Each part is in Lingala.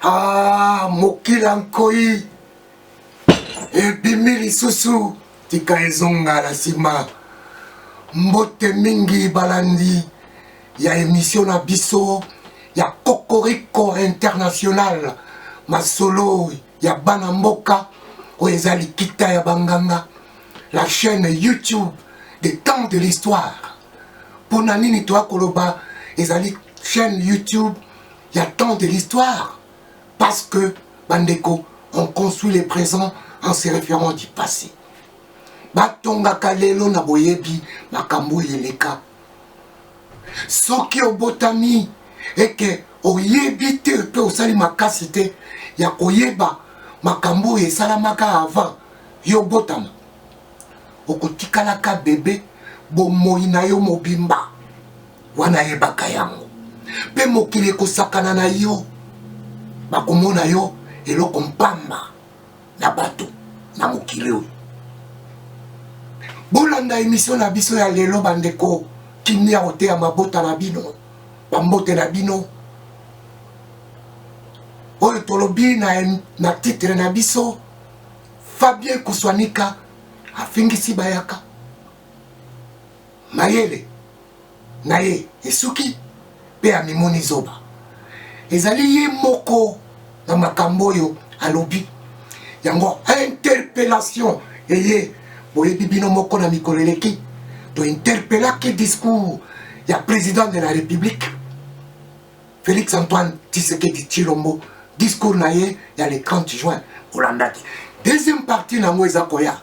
Ah, mokilankoi. Ebimi lisusu tika ezonga la sima. Mbote mingi balandi. Ya émission na biso. Ya Cocorico International. Masolo ya Banamboka. Oezali Kita ya Banganga. La chaîne YouTube des temps de l'histoire. Pour Nanini Toa Koloba. Ezali chaîne YouTube. Il y a temps de l'histoire. Parce que, Bandeko, on construit les présents en se référant du passé. Batonga kalelo na boyebi makambo yeleka. Soki obotami eke oyebi te pe osali makasi te ya koyeba makambo esalamaka avant yo botama. Okotikalaka bebe bomoi na yo mobimba wana yebaka yango. Pe mokili kosakana na yo bakomona yo eloko mpamba na bato na mokili oyo. Bolanda émission na biso ya lelo bandeko kimia ote ya mabota na bino bambote na bino oyo tolobi na titre na biso Fabien Kuswanika afingisi bayaka mayele na ye esuki pe amimoni zoba ezali ye moko na makambo yo alobi yango interpellation eye boyebi bino moko na mikoleleki to interpellaki discours ya président de la République Félix Antoine Tshisekedi Tshilombo discours na ye ya le 30 juin olandaki. Deuxième partie na ngo ezakoya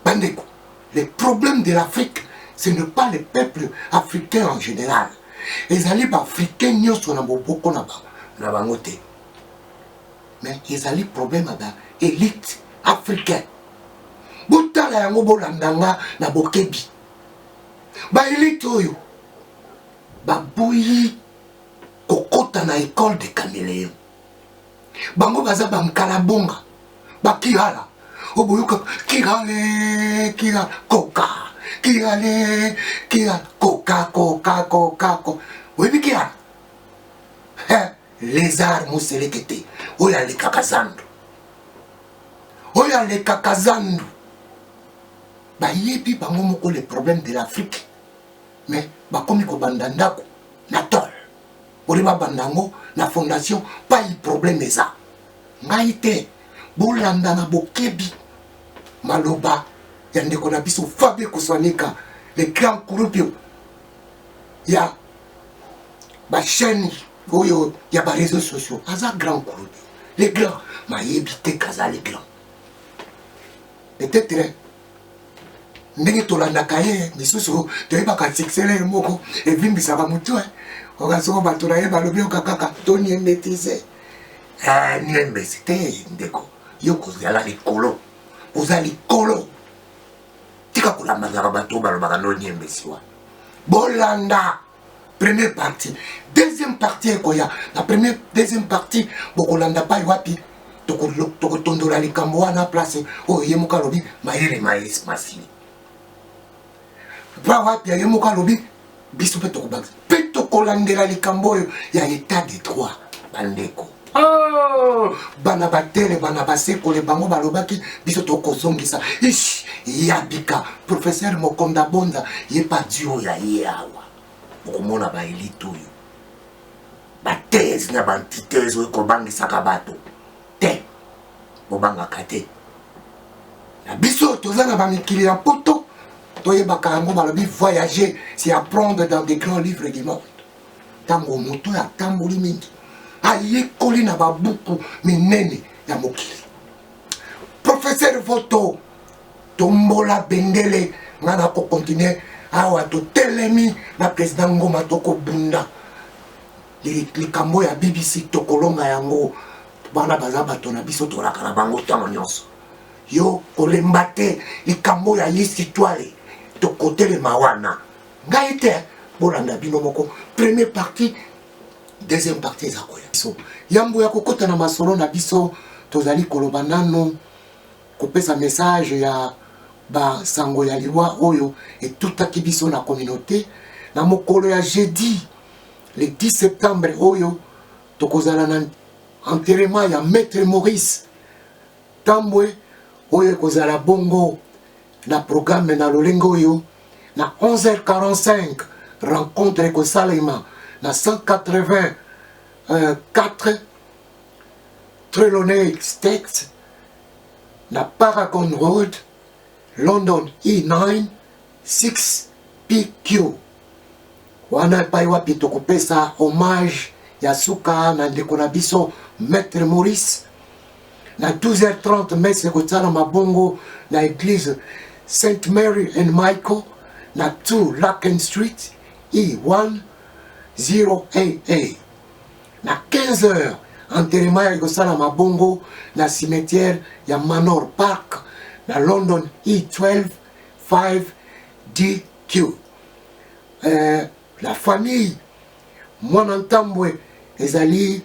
bandeko, les problèmes de l'Afrique ce n'est pas les peuples africains en général. Ezali ba africains nyonso na boboko na bango te. Mais ezali problème ba élite africaine. Botala yango bolandanga na bokebi. Ba élite oyo ba boyi kokota na école de caméléon. Bango baza ba mkalabonga. Ba kiala. Oboyoka kirale kira koka. Kirale kira koka koka koka. Webi kira. Les armes selekete. Oya le kakazandu. Oya le kakazandu. Ba yebi bango moko les problèmes de l'Afrique. Mais ba komi ko bandandako na tol. Oriba bandango na fondation pas y problème eza. Ngaite bolanda na bokebi maloba ya ndeko na biso Fabien Kuswanika le grand groupe ya ba chaîne oyo ya ba réseaux sociaux aza grand groupe les grands mayebi te kaza les grands peut-être ndenge tolandaka ye misusu toyebaka succès moko evimbisaka mutu okasoko bato na ye balobi okakaka toniembetize niembe te ndeko yo kozala likolo oza likolo tika kolambazaka bato balobaka noniembesi wana bolanda première partie deuxième partie ekoya na deuxième partie bokolanda pai wapi tokotondola likambo wana place oyo ye moko alobi mayele maesi masini pa wapi ye moko alobi biso mpe tokobakisa mpe tokolandela likambo oyo ya état de droit bandeko. Oh, bana batele bana basekole bango balobaki biso tokozongisa ish yabika professeur Mokonda Bonda ye pa dio ya yawa okomona ba elite oyo ba thèse na ba antithèse oyo kobangisaka bato te bobangaka te na biso toza na ba mikili ya poto toyebaka yango balobi voyager c'est apprendre dans des grands livres du monde tango moto ya tamboli mingi ayekoli na babuku minene ya mokili. Professeur Voto tombola bendele ngana ko continuer awa to telemi na président Ngoma toko bunda likambo ya BBC tokolonga yango bana baza bato na biso tolaka na bango tango nyonso yo kolemba te likambo ya histoire tokotelema wana ngai te bolanda bino moko première partie deuxième partie ezakoya so yambo ya kokota na masolo na biso tozali koloba nano kopesa message ya ba sango ya liwa oyo etutaki biso na communauté na mokolo ya jeudi le 10 septembre oyo tokozala na enterrement ya Maître Maurice Tambwe oyo kozala bongo na programme na lolengo yo na 11h45 rencontre ekosalema na 184 Trelawney Street na Paragon Road London E9 6PQ wana pai wapi tokopesa hommage ya suka na ndeko na biso Maître Maurice na 12h30 messe kotala mabongo na église Saint Mary and Michael na 2 Laken Street E1 0AA na 15h enterrement ya kosala mabongo na cimetière ya Manor Park na London E12 5DQ. La famille Mwana Ntambwe ezali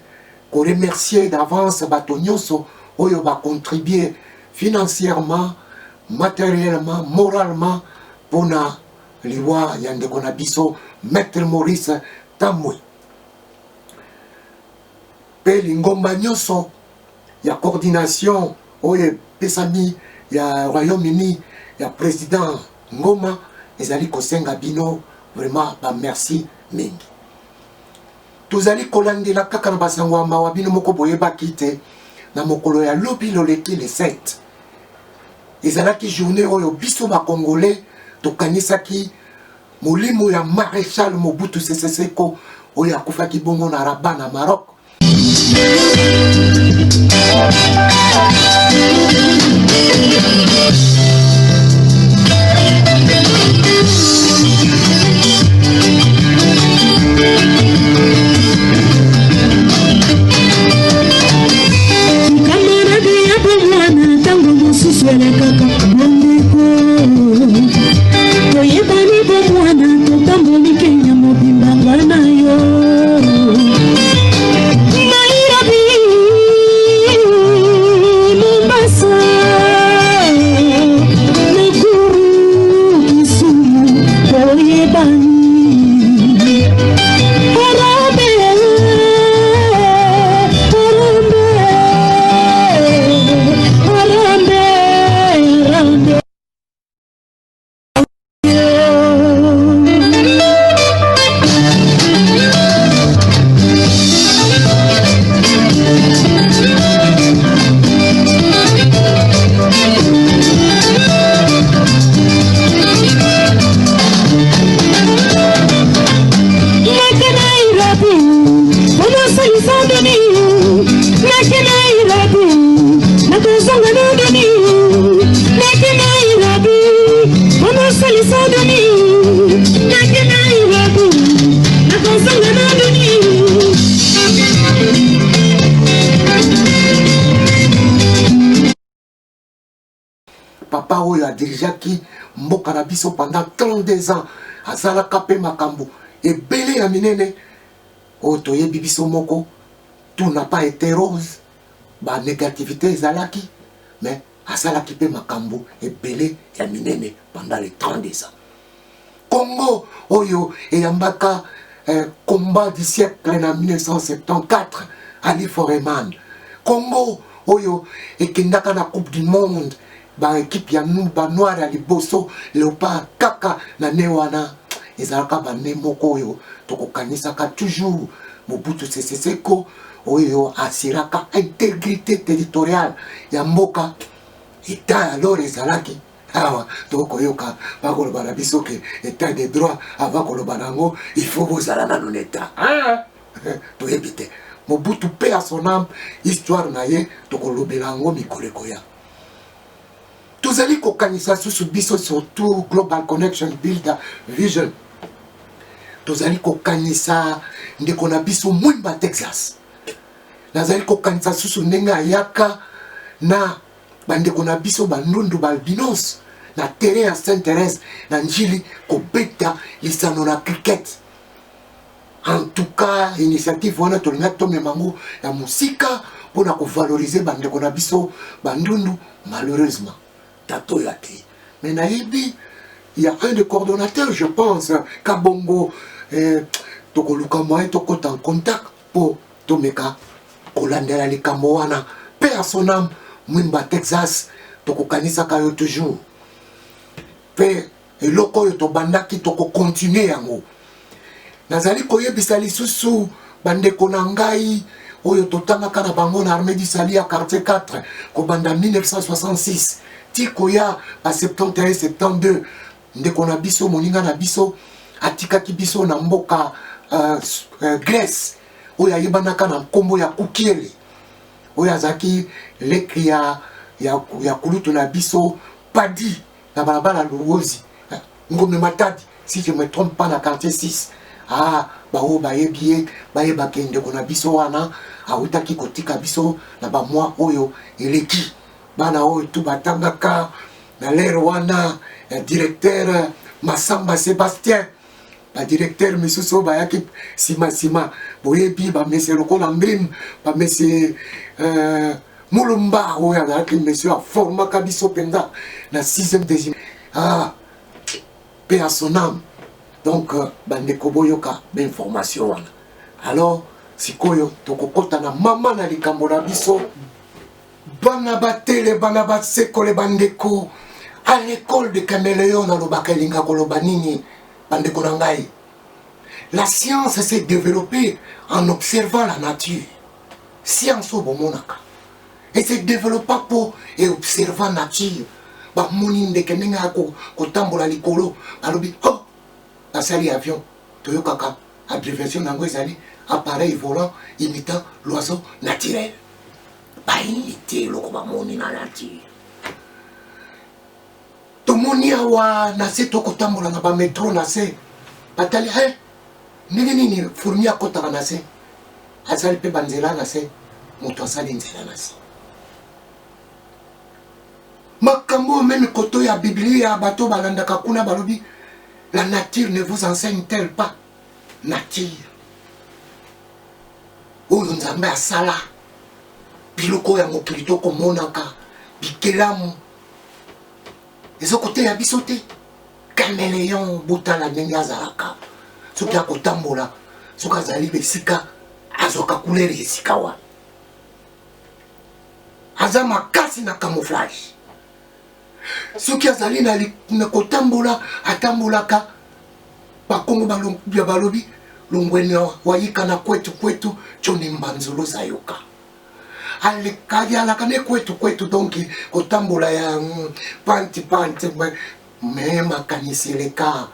ko remercier d'avance bato nyonso oyo ba contribuer financièrement, matériellement, moralement pour na liwa ya ndeko na biso Maître Maurice Tambwe. Pe lingomba nyonso ya coordination oyo pesami ya Royaume-Uni ya président Ngoma ezali kosenga bino vraiment ba merci mingi. Tozali kolandela kaka na basango ya mawa bino moko boyebaki te na mokolo ya lobi loleki le 7 ezalaki journée oyo biso ba congolais tokanisaki molimo ya maréchal Mobutu Sese Seko oyo akufaki bongo na Rabat na Maroc. Papa oyo a dirigaki mboka na biso pendant 32 ans azalaka pe makambo ebele ya minene oyo toyebi biso moko tout n'a pas été rose ba négativité ezalaki mais azalaki pe makambo ebele ya minene pendant les 32 ans. Congo oyo eyambaka combat du siècle en 1974 Ali Foreman. Congo oyo ekendaka na Coupe du Monde ba équipe ya nous ba noir ya liboso Léopard kaka na newana ezalaka ba nemoko oyo tokokanisaka toujours Mobutu Sese Seko oyo asiraka intégrité territoriale ya mboka état alors ezalaki awa tokoyoka bakoloba na biso ke état de droit avant koloba nango il faut bozala na non état toyebi te Mobutu paix à son âme histoire na ye tokolobela yango mikolo ekoya. Tozali kokanisa susu biso surtout Global Connection Builder Vision. Tozali kokanisa ndeko na biso Mwimba Texas. Nazali kokanisa susu ndenge ayaka na bandeko na biso bandundu balbinos na terrain ya Sainte-Thérèse na njili kobeta lisano na cricket. En tout cas, initiative wana tolinga tomemango ya musika pona ko valoriser bandeko na biso bandundu malheureusement tato yaki. Mais naïbi, il y a un des coordonnateurs, je pense, Kabongo, Tokoluka Moye, Tokota en contact pour Tomeka kolandela likambo wana pe à son âme mwimba Texas tokokanisaka yo toujours pe eloko oyo tobandaki tokokontinue yango nazali koyebisa lisusu bandeko na ngai oyo totangaka na bango na armée du salut à quartier 4 kobanda 1966 ti koya à 71 72 ndeko na biso moninga na biso atikaki biso na mboka Grèce oyo ayebanaka na nkombo ya Kukiele oyo azalaki leki ya kulutu na biso Padi na balabala Luozi Ngome Matadi si je me trompe pas na quartier 6 bao bayebi bayebaki ndeko na biso wana awutaki kotika biso na bamwa oyo eleki bana oyo tu batangaka na lere wana directeur Masamba Sébastien ba directeur misusu bayaki sima boyebi ba monsieur lokola mbrim ba monsieur Mulumba oyo azalaki monsieur aformaka biso penza na 6e deuxième paix à son âme. Donc bandeko boyoka d'information wana alors sikoyo tokokota na mama na likambo na biso bana batele bana basekole bandeko à l'école de Caméléon na lobaka elinga koloba nini bandeko na ngai. La science s'est développée en observant la nature. Science au bomonaka et se développa pour et observant nature ba moni ndeke ninga ko tambola likolo alobi oh asali avion toyokaka abréviation nango ezali appareil volant imitant l'oiseau naturel ba imité loko ba moni na nature tomoni awa na se tokotambola na ba métro na se batali nini fourmi akotaka na se asali pe banzela na se moto asali nzela na se makambo même koto ya biblia bato balandaka kuna balobi la nature ne vous enseigne-t-elle pas nature oyo nzambe asala biloko ya mokili tokomonaka bikelamu ezokoteya biso te Caméléon botala ndenge azalaka soki akotambola soki azali besika azwaka couleur esika wana aza makasi na camouflage soki azali na kotambola atambolaka bakongo balobi longwene wayika na kwetu choni mbanzolo zayoka alaka ne kwetu donc kotambola ya panti me makaniseleka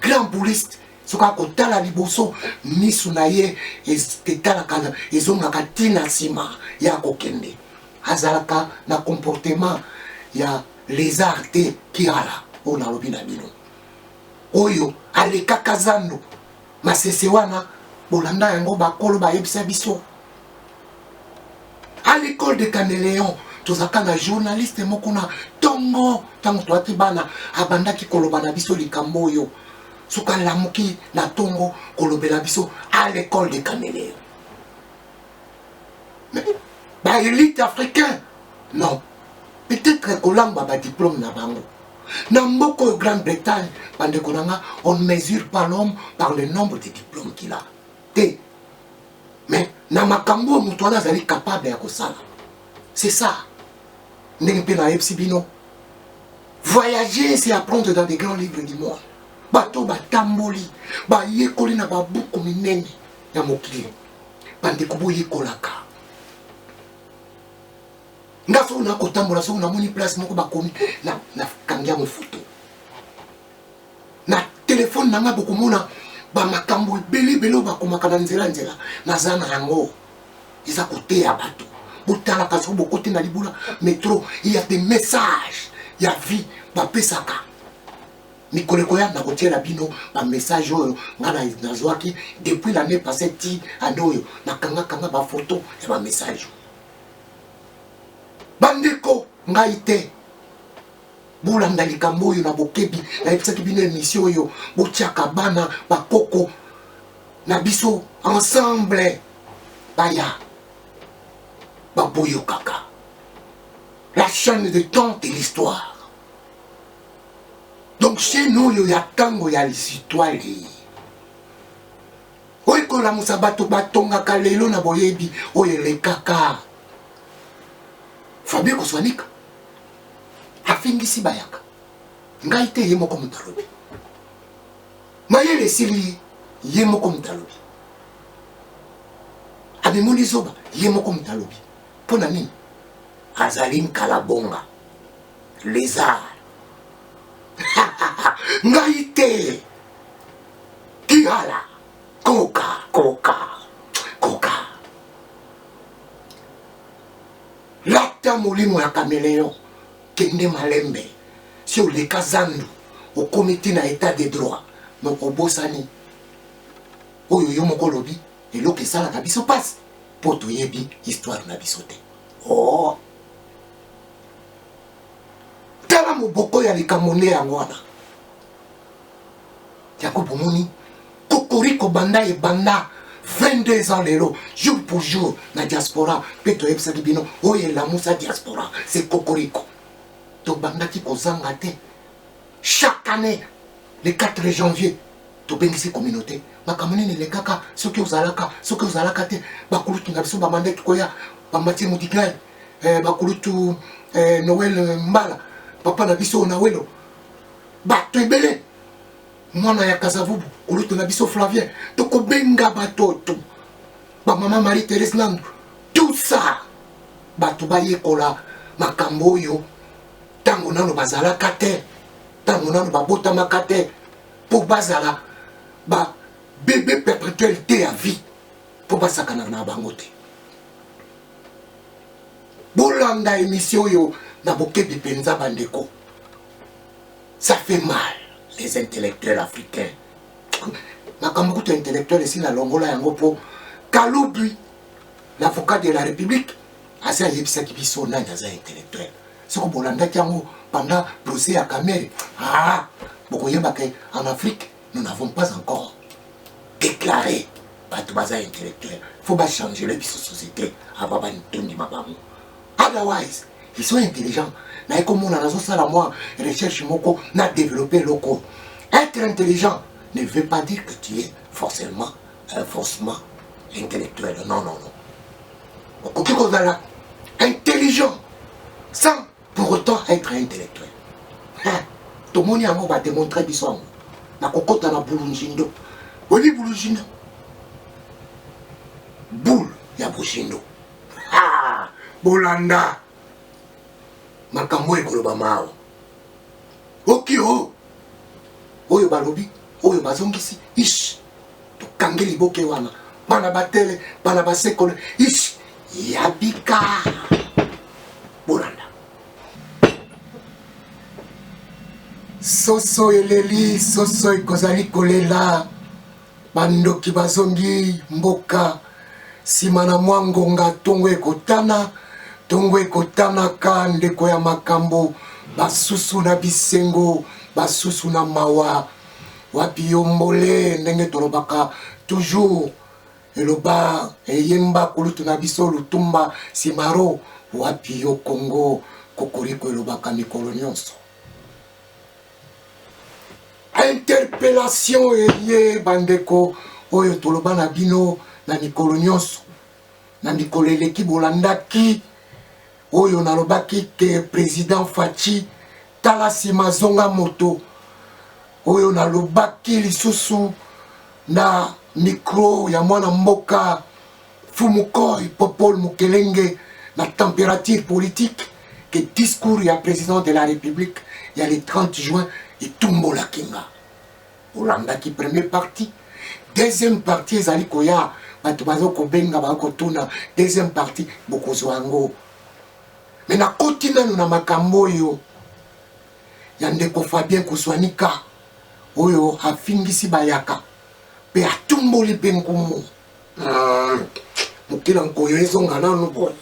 grand bouliste soki akotala liboso misu na ye etalaka ezongaka ntina nsima ya kokende azalaka na comportement ya lézard te kiala oyo nalobi na bino oyo alekaka zando masese wana bolanda yango bakolo bayebisa biso à l'école de Caméléon tozaka na journaliste moko na tongo ntango toyaki bana abandaki koloba na biso likambo oyo soki alamuki na tongo kolobela biso à l'école de Caméléon mais baélite africain non peut-être kolamba ba diplôme na bango na mboko Grande-Bretagne bandeko nanga on ne mesure pas l'homme par le nombre de diplômes qu'il a te mais na makambo mutu wana azali capable ya kosala c'est ça ndenge mpe na yebisi bino voyager c'est apprendre dans des grands livres du monde bato batamboli bayekoli na babuku minene ya mokili bandeko boyekolaka nga so na kotambola so na moni place moko bakomi na kangia mo photo na téléphone nanga bokomona ba makambo ebele bakomaka na nzela naza na yango eza koteya bato botalaka so bokote na libula métro il y a des messages ya vie bapesaka mikolo koya na kotiela bino ba message oyo nga nazwaki depuis l'année passée ti adoyo nakanga ba photo ya ba message bandeko ngai te bolanda likambo oyo na bokebi nayebisaki bino émission oyo botiaka bana bakoko na biso ensemble baya baboyokaka la chaîne de temps et l'histoire donc chez nous il y a tango ya l'histoire oyo Eko la musabato batonga kalelo na boyebi oye le kaka. Fabien Koswanika. Afingisi bayaka. Ngaite yemo ko mutalobi. Mayele sili yemo ko mutalobi. Abimundi zoba yemo ko mutalobi. Pona nini? Azalim kalabonga. Lézard. Ngaite. Kiala. Coca. Lata molimo ya caméléon. Kende malembe. Sur les kazandu. Au comité na état de droit. Donc au bosani. Oyo yo moko lobi. Et lo ke sala kabiso passe. Poto yebi histoire na bisote. Oh. Tala moboko ya likamone ya ngwana. Yakubu moni. Kokoriko banda e banda 22 ans lelo, jour pour jour, na diaspora, peto ebsa bino, oye la moussa diaspora, c'est Kokoriko. To banda ki kozanga te. Chaque année, le 4 janvier, to bengisi communauté, makamone ne le kaka, soki ozalaka te, bakulutu na biso bamande koya, bamati mudikai, bakulutu Noël Mbala, papa na biso Nawelo, bato ebele. Mwana ya Kazavubu, ulutu na biso Flavien, toko benga batoto, ba maman Marie-Thérèse Nandu, tout ça, bato ba yekola makambo yo, tango nano bazala kate, tango nano babota makate, pour bazala, ba bébé perpétuel te à vie, pour basakana na bangote. Bolanda émission yo, na bokebi penza bandeko, ça fait mal. Les intellectuels africains. Makambo to intellectuel ici na longola yango po Kaloubi, l'avocat de la République, asa yebisa ki biso na za intellectuel. Soko bolanda yango pendant procès à Kamere. Ah, boko yeba ke en Afrique, nous n'avons pas encore déclaré bato baza intellectuel. Faut pas changer la société avant ba ntondi mabamu. Otherwise, ils sont intelligents. Na comme on a raison ça la moi recherche moko na développer locaux. Être intelligent ne veut pas dire que tu es forcément intellectuel. Non. Côté qu'on a là, intelligent sans pour autant être intellectuel. Tout le monde va démontrer bisou. Na kokota na bulunjindo. Oni bulunjindo. Boule ya bushindo. Ah, Bolanda. Makambo ekoloba mawa. Okio. Oyo balobi, oyo bazongisi. Ish. To kangeli boke wana. Bana batele, bana basekole. Ish. Yabika. Bolanda. Soso eleli, soso ekozali kolela. Bandoki bazongi mboka. Simana mwangonga tongo ekotana. Tongo ekotana ka ndeko ya makambo. Basusu na bisengo. Basusu na mawa. Wapi yombole ndenge tolobaka. Toujours. Eloba eyemba kulutu na biso lutumba simaro. Wapi yo Congo. Kokoriko elobaka mikolo nyonso. Interpellation eye bandeko. Oyo toloba na bino na mikolo nyonso. Na mikolo eleki bolandaki. Oyo nalobaki ke président Fachi talasi mazonga moto. Oyo nalobaki lisusu na micro ya mwana mboka Fumukoi Popol Mukelenge na température politique que discours ya président de la République il y a le 30 juin et Tumbo la Kinga. Olandaki première partie, deuxième partie ezali koya bato bazo kobenga bakotuna deuxième partie bokozwango. Mais na kotina na makambo yo ya ndeko Fabien Koswanika oyo afingisi bayaka pe atumboli pe nkumu mukila nkoyo ezonga nanu boy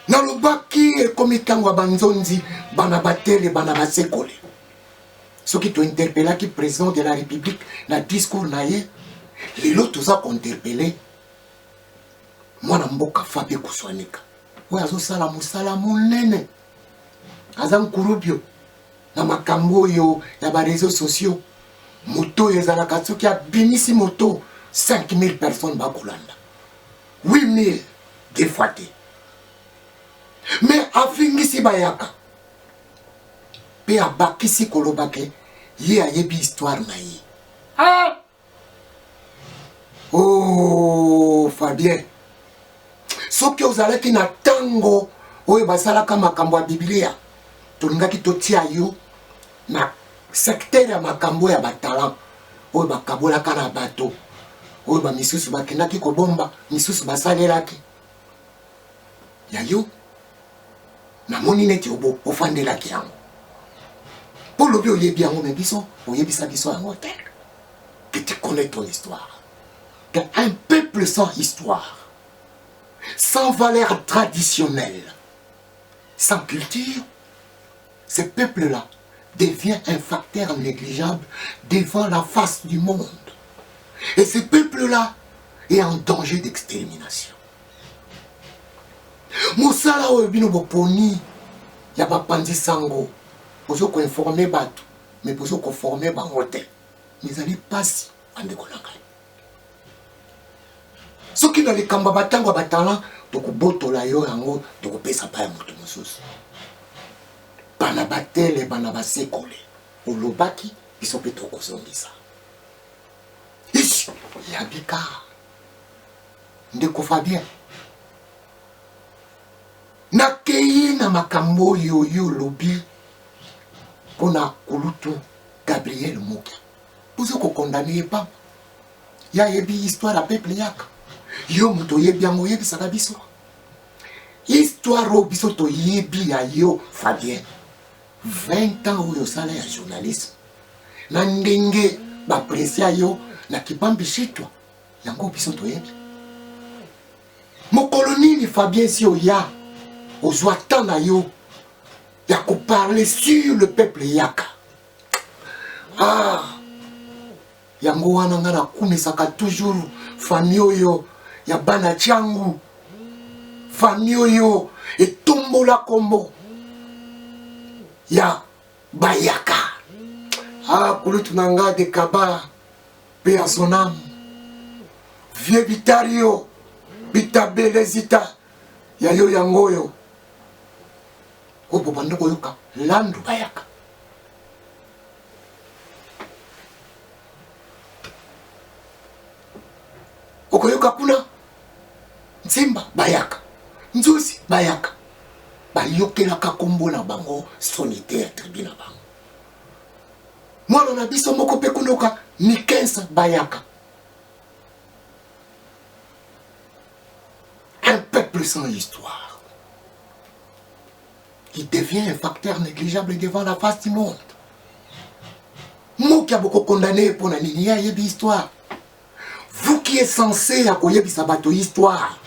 nalobaki ekomi ntango ya banzonzi bana batele bana basekole soki tointerpelaki président de la République na discours na ye lelo toza kointerpele mwana mboka Fabien Koswanika oyo azosala mosala monene aza nkurubio na makambo oyo ya bareseau sociaux moto ezalaka soki abimisi moto 5000 personnes bakolanda 8000 des fois te mais afingisi bayaka mpe abakisi koloba ke ye ayebi histoire na ye. Ah! Oh Fabien, soki ozalaki na tango oyo basalaka makambo ya Biblia tolingaki totia yo na secteur ya makambo ya batalant oyo bakabolaka na bato oyo bamisusu bakendaki kobomba misusu basalelaki ya yo namoni neti ofandelaki yango mpo lobi oyebi yango me biso oyebisa biso yango te que tu connais ton histoire. Un peuple sans histoire, sans valeur traditionnelle, sans culture, ce peuple-là devient un facteur négligeable devant la face du monde. Et ce peuple-là est en danger d'extermination. Moussala Obino Boponi, Yaba Pandi Sango, pour ceux qui informer Batou, mais pour ceux qui informer Bangote, mais allez passer en décollant. Ce qui dans les kamba batango batala toko botola yo yango toko pesa pa ya mutu mosusu bana batele bana basekole olobaki biso pe toko zongisa ishi yabika ndeko Fabien nakei na makambo yo lobi pona kulutu Gabriel Mokia pozo ko condamner pas ya yebi histoire à peuple yaka yo muto yebi yango yebi saka biso histoire o biso to yebi ya yo Fabien 20 ans oyo sala ya journalisme na ndenge bapresia yo na kibambi chitwa yango biso to yebi mokolo nini Fabien si oya ozwa temps na yo ya ko parler sur le peuple yaka. Ah yango wana nga na kumisaka toujours famille oyo ya bana changu famille oyo etombola kombo ya bayaka. Ah kulutu nanga de kaba pe à son âme vieux bitario bitabelezita ya yo yango yo obo bandoko yoka landu bayaka. Okoyoka kuna Nzimba bayaka Nzuzi bayaka bayokelaka kombo na bango solitaire tribu na bango mwana na biso moko pe kunoka Mikensa bayaka. Un peuple sans histoire qui devient un facteur négligeable devant la face du monde. Moki a beaucoup condamné pour la ligne yebi histoire. Vous qui êtes censé accueillir sa bateau histoire,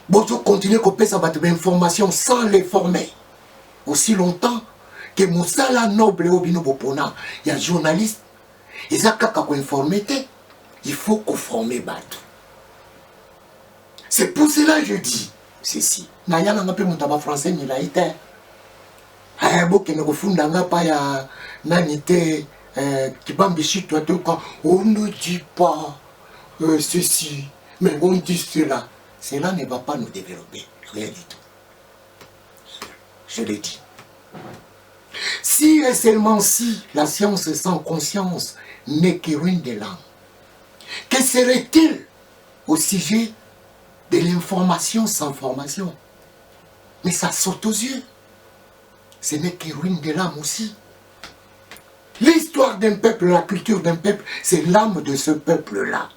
vous continuez à couper sa bateau d'information sans les former. Aussi longtemps que Moussala noble Obino Bopona, il y a journaliste, ils ont informé, il faut qu'on forme bateau. C'est pour cela que je dis ceci. Naya n'a pas mon français ni la été. Ayabo ne refunda nga pa ya nanité. On ne dit pas ceci, mais on dit cela. Cela ne va pas nous développer, rien du tout. Je l'ai dit. Si et seulement si la science sans conscience n'est que ruine des langues, que serait-il au sujet de l'information sans formation? Mais ça saute aux yeux. Ce n'est que ruine des l'âme aussi. L'histoire d'un peuple, la culture d'un peuple, c'est l'âme de ce peuple-là.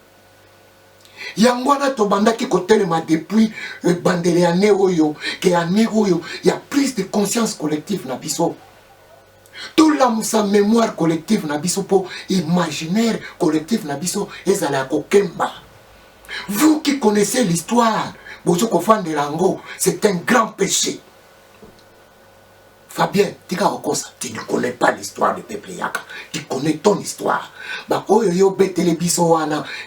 Yangwana Tobanda qui kotelema depuis Bandeleane Oyo, qui est année Oyo, il y a plus de conscience collective na biso. Tout l'âme sa mémoire collective na biso pour imaginaire collectif na biso ezala kokemba. Vous qui connaissez l'histoire, Bozo Kofan de Lango, c'est un grand péché. Fabien, tu ne connais pas l'histoire du peuple Yaka. Tu connais ton histoire.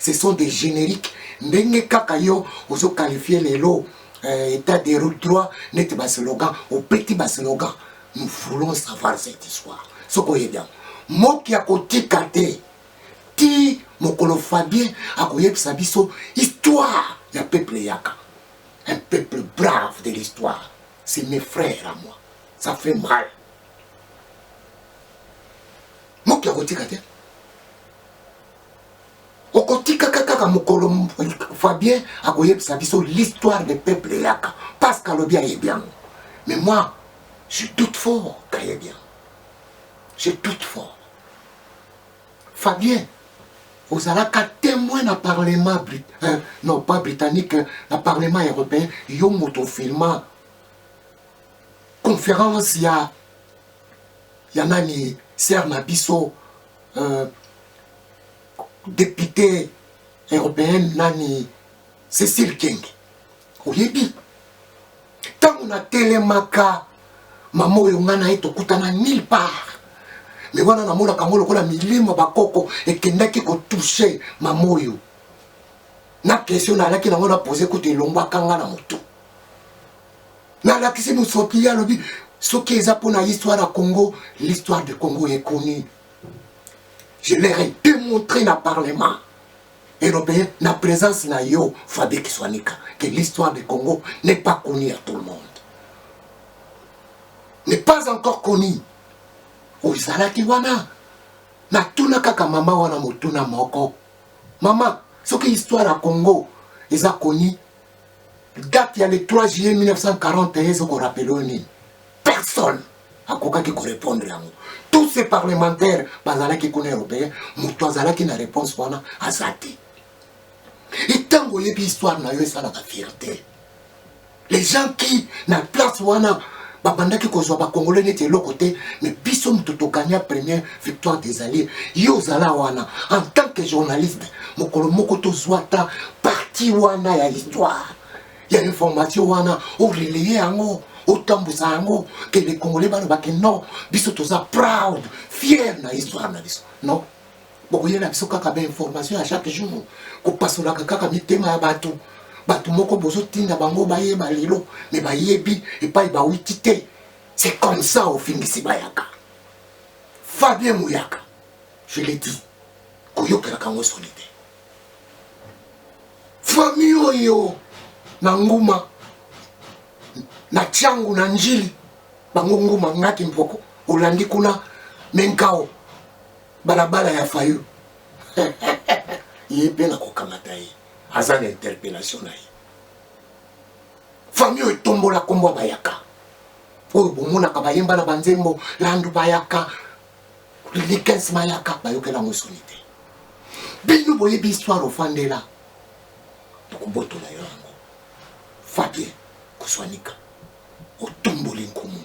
Ce sont des génériques. Ndenge kaka yo, ozo qualifier les lots, état des routes droits, net slogan, au petit slogan. Nous voulons savoir cette histoire. Ce qu'on est bien. moki ya kotika te ti mokolo Fabien akoyebisa biso histoire ya peuple yaka, un peuple brave de l'histoire. C'est mes frères à moi, ça fait mal. Moki ya kotika te okotika kaka mokolo Fabien akoyebisa biso l'histoire du peuple yaka parce qu'alobi aye bien. Mais moi je doute fort qu'aye bien, je doute fort. Fabien ozalaka témoin na parlement non pas britannique, na parlement européen, yo moto filma conférence ya nani ser na biso député européenne nani Cécile Kenge. Oyebi tango na telemaka mama oyo nga na ye tokutana nulle part. Mais wana namona kango lokola milimo bakoko ekendaki kotouche mama oyo. Na question nalaki nango na pose kote elongwaka nga na motu. Nalakisi mosoki ya lobi soki eza mpona histoire ya Congo, l'histoire du Congo est connue. Je leur ai démontré dans le Parlement européen, na présence na yo, Fabien Kiswanika, que l'histoire du Congo n'est pas connue à tout le monde. N'est pas encore connue. Ozalaki wana. Na tuna kaka mama wana motuna moko. Mama, ce qui est l'histoire du Congo, ils ont connu. Date il y a le 3 juillet 1941, ce qu'on rappelle au Nil. Personne a qui répondre à nous. Tous ces parlementaires, bazalaki kone européen, muto azalaki na réponse wana azati. Et tant que yebi histoire na yo ça la fierté. Les gens qui na place wana babandaki kozwa ba congolais nete l'autre côté, mais biso muto gagna première victoire des alliés. Yo zala wana en tant que journaliste, mokolo moko to zwata parti wana ya histoire. Il y a l'information wana au relayer ango. Autant de sango que les Congolais vont dire non, biso toza proud, fier na histoire na biso. Non. Beaucoup y a biso kaka ba information à chaque jour. Ko pasola kaka mitema ya batu. Batu moko bozo tinda bango baye balilo, mais bayebi et pas ba witité. C'est comme ça au fin ici bayaka. Fabien Mouyaka. Je l'ai dit. Koyoka kango solide. Famille oyo na nguma na changu na njili bango nguma ngati mpoko ulandi kuna menkao balabala ya fayu yepe na kokamata ye aza na interpellation na ye famille etombola kombo bayaka oyo bomonaka bayemba na banzembo landu bayaka likens mayaka bayokela ngosoni te bino boyebi histoire ofandela tokobotola yo yango Fabien Kiswanika otomboli nkumu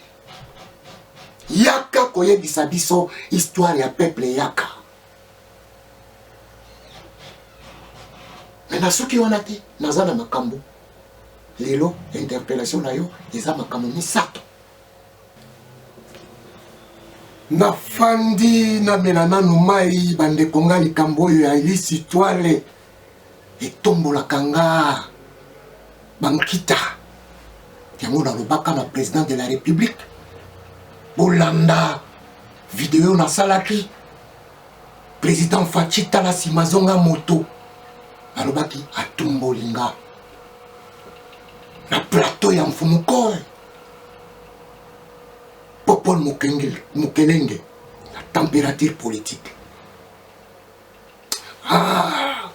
yaka koyebisa biso histoire ya peuple yaka. Mais na soki wana te naza na makambo lelo interpellation na yo eza makambo misato nafandi namela nanu mai bandeko nga likambo oyo ya lisitwale etombolaka nga bankita yango nalobaka na président de la république bolanda video nasalaki président Faci tala nsima zonga moto alobaki atumboli nga na plateau ya mfumukoe Popol Mukelenge la température politique. Ah,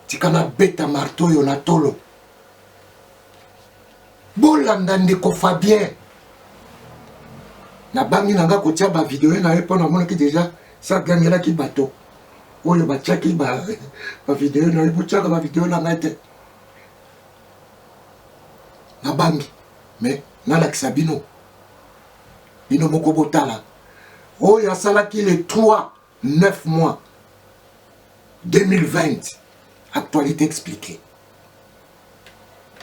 tikana beta marteau yo na tolo bolanda ndeko Fabien na bangi nanga kotia ba video na yepo na mona ki déjà ça gangela ki bato oyo ba chaki ba video na yepo chaka ba video na ngate na bangi mais na la kisabino bino moko botala oyo asalaki le 3-9 mois 2020 actualité expliquée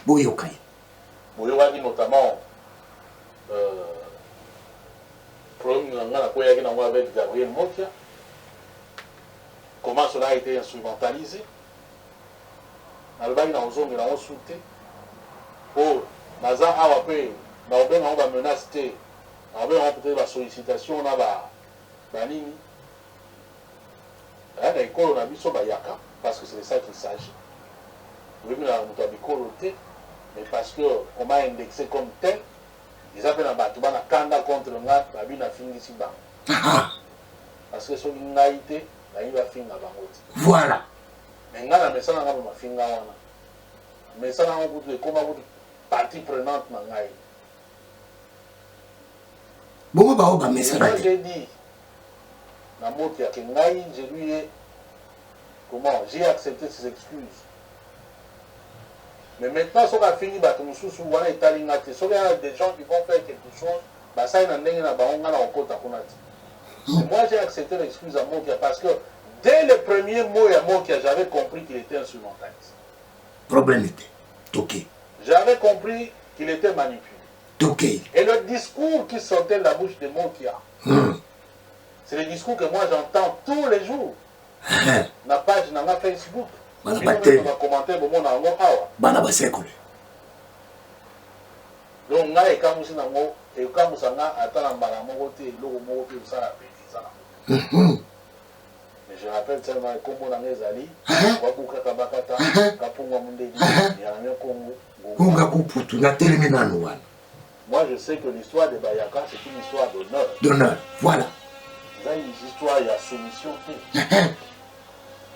boyokai boyokaki notamment problème na koyaki nango avec Gabriel Mokia, comment cela a été instrumentalisé nalobaki na ozongela ngo sute oyo naza awa mpe naobengango bamenace te naobengango peut-être basollicitation na banini l'école, on a mis sur Bayaka, parce que c'est de ça qu'il s'agit. Oui, mais on a mis coloté, mais parce qu'on m'a indexé comme tel, ils appellent un bateau, on a kanda contre le ngat, la vie n'a fini ici bas. Parce que son inaïté, la vie va finir là-bas. Voilà. Mais là, la maison n'a pas fini là. Mais ça n'a pas de comment vous partie prenante dans la vie. Bon, bah, mais ça moi, j'ai dit, dans mon cas, que Ngaï, je lui ai. Comment? J'ai accepté ses excuses. Mais maintenant, si on a fini, on a étalé, si on a des gens qui vont faire quelque chose, ça y est, moi, j'ai accepté l'excuse à Mokia parce que dès le premier mot à Mokia, j'avais compris qu'il était instrumentaliste. Problème était. Ok. J'avais compris qu'il était manipulé. Ok. Et le discours qui sortait de la bouche de Mokia, c'est le discours que moi j'entends tous les jours. La page dans Facebook. On va commenter au moment où Bana basekole. Donc, on a quand et quand on a atteint la malamoté, l'eau, ça la paix. Mais je rappelle seulement comment on a les alliés, Wabuka Kabakata, Kapunga Mundedi, Yanamio Congo. Moi, je sais que l'histoire de Bayaka, c'est une histoire d'honneur. D'honneur, voilà. C'est une histoire, il y a soumission.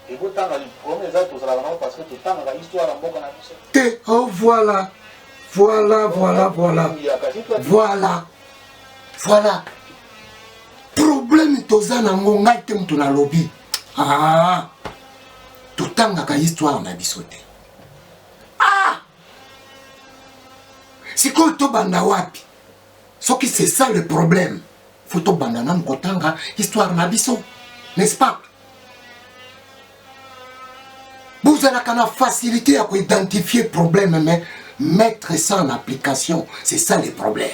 Et vous t'en avez premier acte aux alavants parce que tu t'en as l'histoire en bon canapé. Oh, voilà. Voilà, voilà, voilà. Voilà. Voilà. Problème toza na ngonga te mtu na lobby. Ah. Tutanga ka histoire na bisote. Ah. Siko to banda wapi. Soki c'est ça le problème. Faut to banda na mkotanga histoire na biso. N'est-ce pas? Vous avez la facilité à identifier le problème, mais mettre ça en application, c'est ça le problème.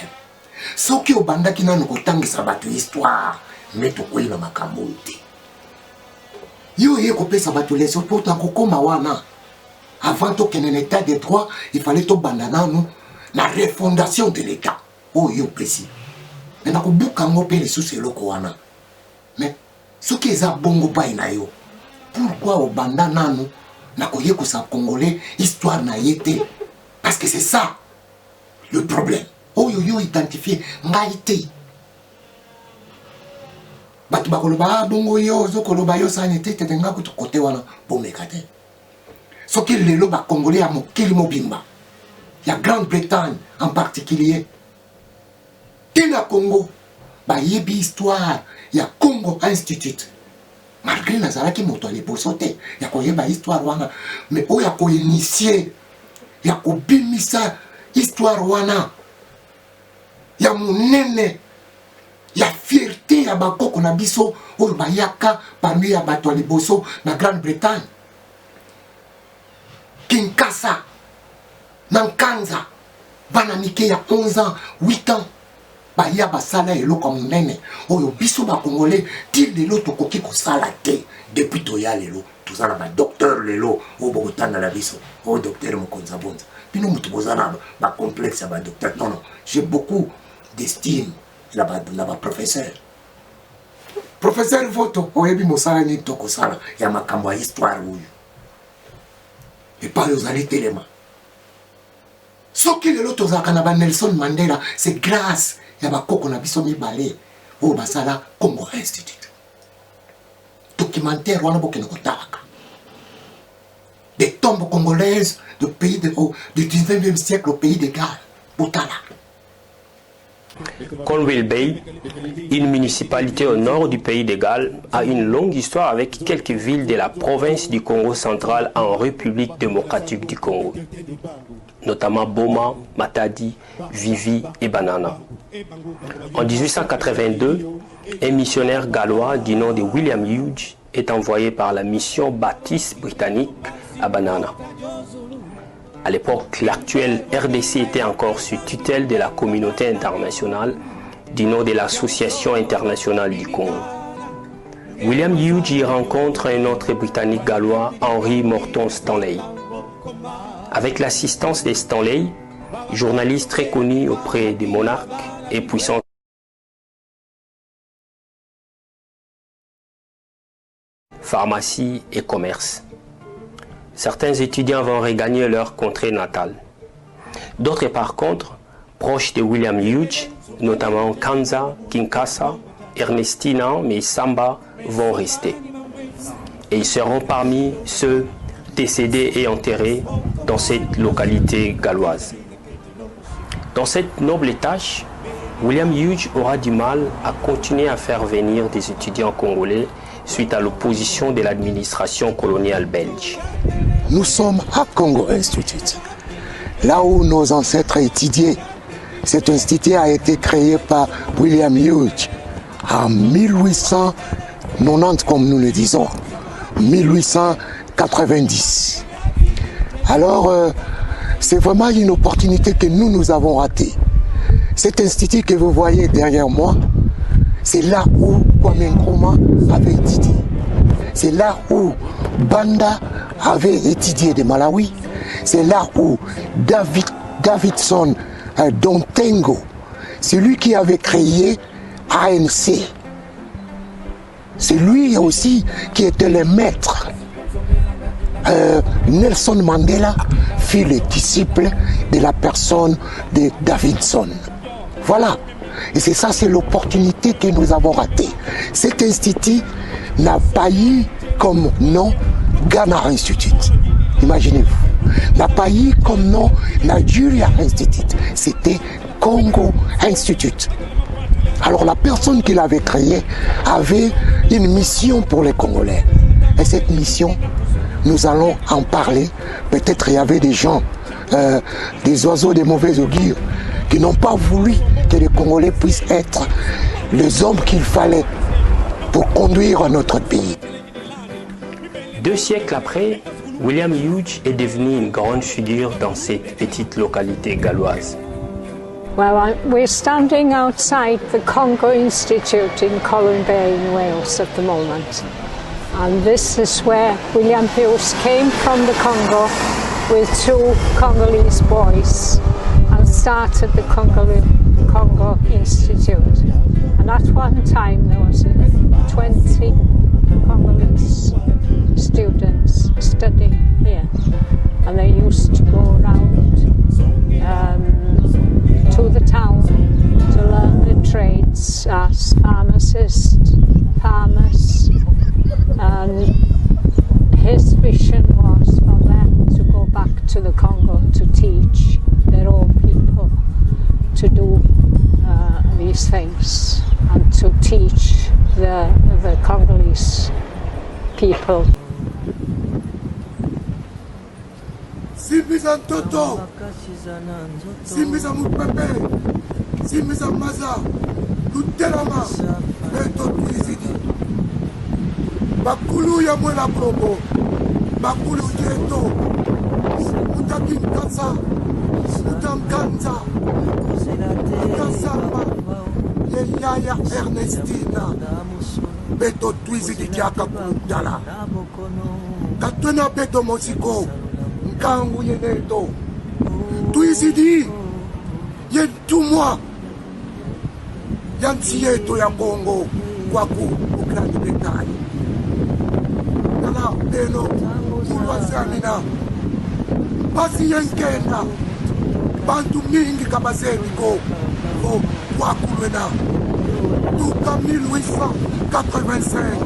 Ce qui est au banda qui n'a pas de histoire, mais tout quoi il a ma camouté. Yo yé kopé ça va tous les autres pourtant comme wana. Avant tout qu'il y ait un état de droit, il fallait tout bandana nous la refondation de l'état. Oh yo précis. Mais n'a ko buka ngopé les sous le wana. Mais ce qui est à bongo pa inayo. Pourquoi au bandana nous na koye ko sa congolais histoire na yété parce que c'est ça le problème. Oh yo identifié ngaité. Batu bakoloba bongo yo zokoloba yo sa nete te nga ko côté wana bomekate. Soki lelo ba congolais ya mokili mobimba. Ya Grande-Bretagne en particulier. Tina Congo ba yebi histoire ya Congo Institute. Malgré nazalaki moto aliposote ya koyeba histoire wana mais oya ko initier ya ko bimisa histoire wana ya munene ya fierté ya bakoko na biso oyo bayaka parmi ya bato liboso na Grande-Bretagne. Kinshasa Nankanza bana mike ya 11 ans 8 ans baya basala eloko monene oyo biso ba congolais ti lelo tokoki kosala te depuis toya lelo tozala ba docteur lelo o bokotanga la biso o docteur Mokonza Bonza bino mutu bozala ba complexe ba docteur non j'ai beaucoup d'estime la ba professeur voto oyebi mosala ni tokosala ya makambo ya histoire oyo et pas ozali telema soki lelo tozalaka na ba Nelson Mandela c'est grâce ya bakoko na biso mibale oyo basala Congo Institute documentaire wana bokende kotalaka des tombes congolaises du 19e siècle au pays de Galles botala. Conville Bay, une municipalité au nord du pays de Galles, a une longue histoire avec quelques villes de la province du Congo central en République démocratique du Congo, notamment Boma, Matadi, Vivi et Banana. En 1882, un missionnaire gallois du nom de William Hughes est envoyé par la mission baptiste britannique à Banana. À l'époque, l'actuelle RDC était encore sous tutelle de la communauté internationale du nom de l'Association internationale du Congo. William Hughes y rencontre un autre Britannique gallois, Henry Morton Stanley. Avec l'assistance de Stanley, journaliste très connu auprès des monarques et puissants, pharmacie et commerce. Certains étudiants vont regagner leur contrée natale. D'autres, par contre, proches de William Hughes, notamment Kanza, Kinshasa, Ernestina, mais Samba, vont rester. Et ils seront parmi ceux décédés et enterrés dans cette localité galloise. Dans cette noble tâche, William Hughes aura du mal à continuer à faire venir des étudiants congolais suite à l'opposition de l'administration coloniale belge. Nous sommes à Congo Institute, là où nos ancêtres étudiaient. Cet institut a été créé par William Hughes en 1890, comme nous le disons, 1890. Alors, c'est vraiment une opportunité que nous avons ratée. Cet institut que vous voyez derrière moi, c'est là où Kwame Nkrumah avait étudié. C'est là où Banda avait étudié de Malawi. C'est là où Davidson Dontengo, c'est lui qui avait créé ANC. C'est lui aussi qui était le maître. Nelson Mandela fut le disciple de la personne de Davidson. Voilà. Et c'est ça, c'est l'opportunité que nous avons ratée. Cet institut n'a pas eu comme nom Ghana Institute. Imaginez-vous. N'a pas eu comme nom Nigeria Institute. C'était Congo Institute. Alors la personne qui l'avait créé avait une mission pour les Congolais. Et cette mission, nous allons en parler. Peut-être il y avait des gens, des oiseaux de mauvais augure, qui n'ont pas voulu que les Congolais puissent être les hommes qu'il fallait pour conduire notre pays. 2 siècles après, William Hughes est devenu une grande figure dans cette petite localité galloise. Well, we're standing outside the Congo Institute in Colwyn Bay in Wales at the moment. And this is where William Hughes came from the Congo with 2 Congolese boys and started the Congo Institute. And at one time there was 20 Congolese students studying here. And they used to go around to the town to learn the trades as pharmacists, farmers, and his vision was for them to go back to the Congo to teach their own people to do these things and to teach the Congolese people. Simbiza Toto, Simbiza Mupepe, Simbiza Maza, Lutelama, Beto Tuizidi. Bakulu ya Mwela Probo, Bakulu Jeto, Mutakim Kansa, Mutam Kansa, Mutasamba, Yaya Ernestina, Beto Tuizidi Kiaka Kudala, Katuna Beto Mosiko, Nkangu Yeneto, Tuizidi, Yentumwa, Yansieto ya Congo, Kwaku, Ukrani Betani. Beno, Mulwasamina, Basi Yenkena, Bantu Mingi Kabaseni Go, Wakulena, Tuka 1885,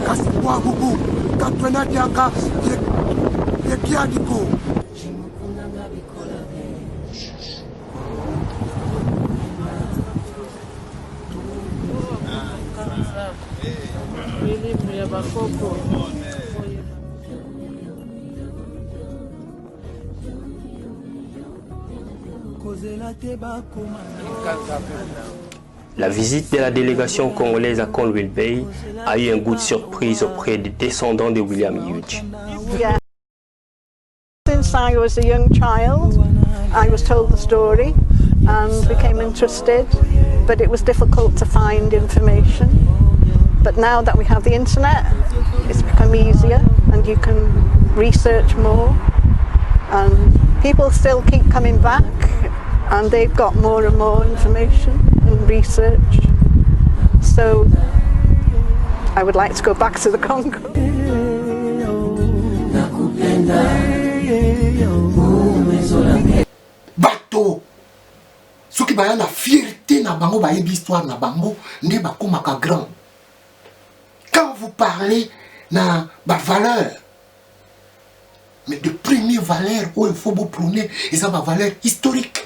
Kasipwa Gugu, Katwena Diaka, Yekiadiko. La visite de la délégation congolaise à Colwyn Bay a eu un goût de surprise auprès des descendants de William Hughes. Yeah. Since I was a young child, I was told the story and became interested, but it was difficult to find information. But now that we have the internet, it's become easier and you can research more. And people still keep coming back and they've got more and more information and research. So I would like to go back to the Congo. Bato soki baya na fierté na bango bayebi histoire na bango nde bakomaka grand. Quand vous parlez na valeur, mais de première valeur où il faut vous prôner, ils ont ma valeur historique.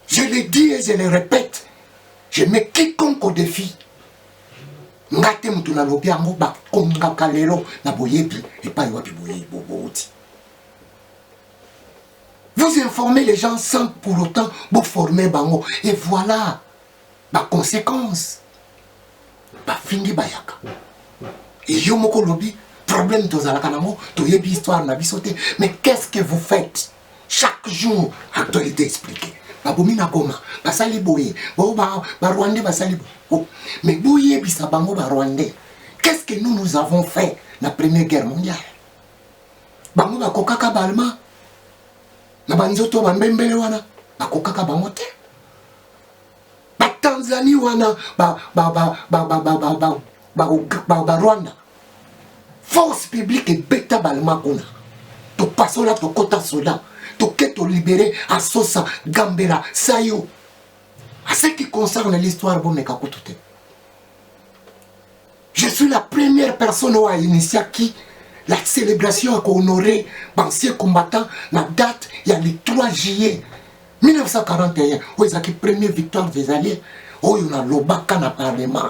Je le dis et je le répète, je mets quiconque au défi. Ngate mutu na lobi yango ba konga kalero na boyebi et pas yobi boyebi boboti. Vous informez les gens sans pour autant vous former bango et voilà ma conséquence. Ba fingi bayaka. Et yo moko lobi problème tozalaka nango toyebi histoire na bisote, mais qu'est-ce que vous faites chaque jour? Actualité expliquée. Babomina koma basali boye bo ba Rwandais basali bo, mais boye bisa bango ba Rwandais. Qu'est-ce que nous avons fait la Première Guerre mondiale? Bango ba kokaka balma na banzoto ba mbembele wana ba kokaka bango te. Ba Tanzanie wana ba Rwanda. Force publique et bêta balma kuna. To passo là to kota soda. To libérer à Sosa, Gambela, Sayo. À ce qui concerne l'histoire, je suis la première personne à initier qui la célébration a honoré d'anciens combattants. La date, il y a le 3 juillet 1941, où ils ont la première victoire des Alliés, où il y a l'Obaka dans le Parlement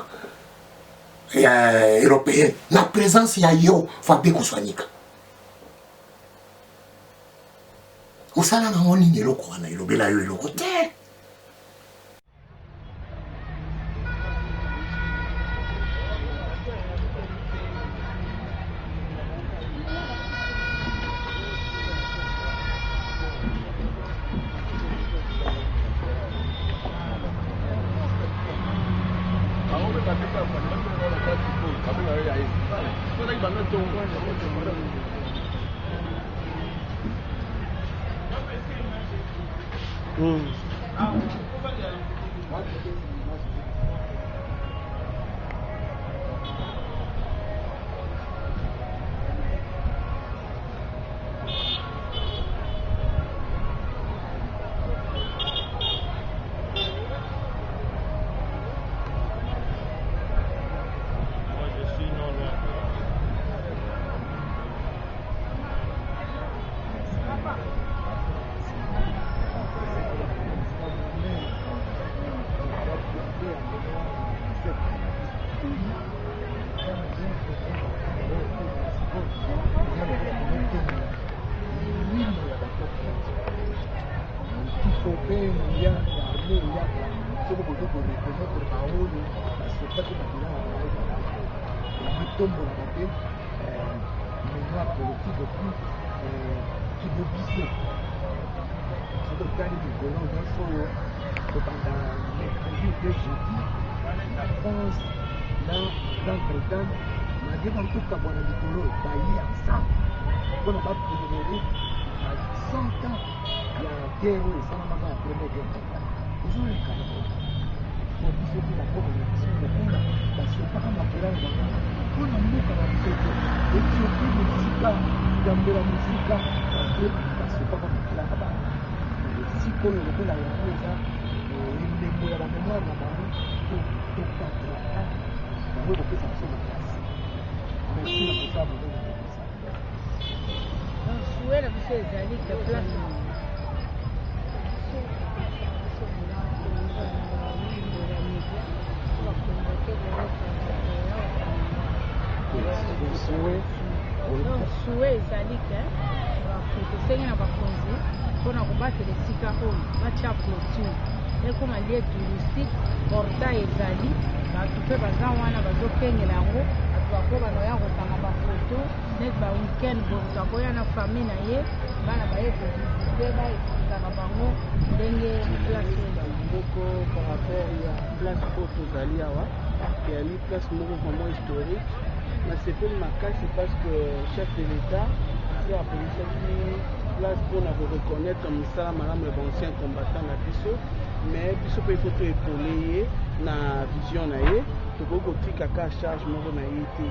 européen. La présence, il y a yo, Fabé Kouswanika. Osala na ngoni nyeloko wana ilobela yo iloko te. C'est pour ma casse, c'est parce que le chef de l'État a appelé ça place pour reconnaître comme ça, madame, les anciens combattants à Bissot, mais Bissot peut être épauler, na vision na ye tokokotika ka charge moko na ye te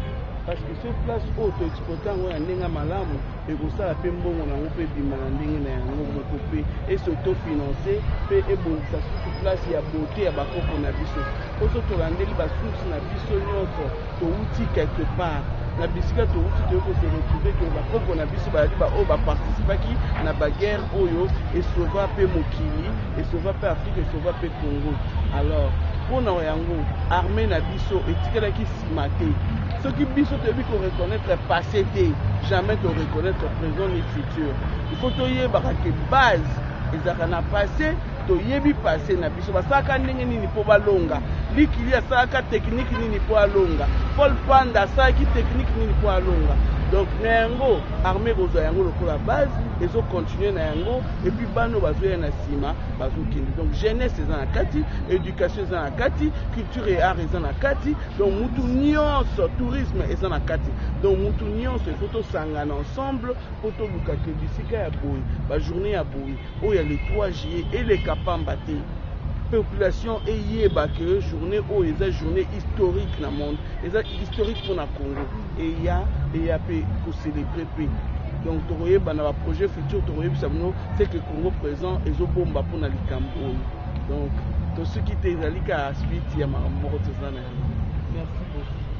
parce que sur place oyo toexploite yango ya ndenge malamu ekosala mpe mbongo nango mpe bima na ndenge na yango moko mpe esotofinance mpe ebongisa susu place ya beauté ya bakoko na biso po so tolandeli basusi na biso nyonso touti quelque part na bisika touti toyei kose retrouve ke bakoko na biso bayali baoyo baparticipaki na baguerre oyo esauva mpe mokili esauva mpe afrique esauva mpe congo alors mpona yango armée na biso etikalaki nsima te soki biso toyebi koreconnaître passé te jamais toreconnaître présent ni futur il faut toyebaka ke base ezalaka na passé toyebi passé na biso basalaka ndenge nini mpo balonga likili asalaka technique nini mpo alonga Paul Panda asalaki technique nini mpo alonga donc na yango armée kozwa yango lokola base ezocontinue na yango epuis bano bazoya na nsima bazokende donc jeunesse eza na kati éducation eza na kati culture et art eza na kati donc mutu nyonso tourisme eza na kati donc mutu nyonso ifo tosangana ensemble mpo toluka ke bisika ya boye bajournée ya boye oyo ya le 3 juillet eleka pamba te population eyeba ke journée oyo eza journée historique na monde eza historique pour na Congo eya mpe kocélébrer mpe donc tokoyeba na baprojet futur tokoyebisa bino c'est que Congo présent ezobomba mpona likambo oyo donc tosoki te ezali ka suite ya makambo moko toza na yango merci beaucoup.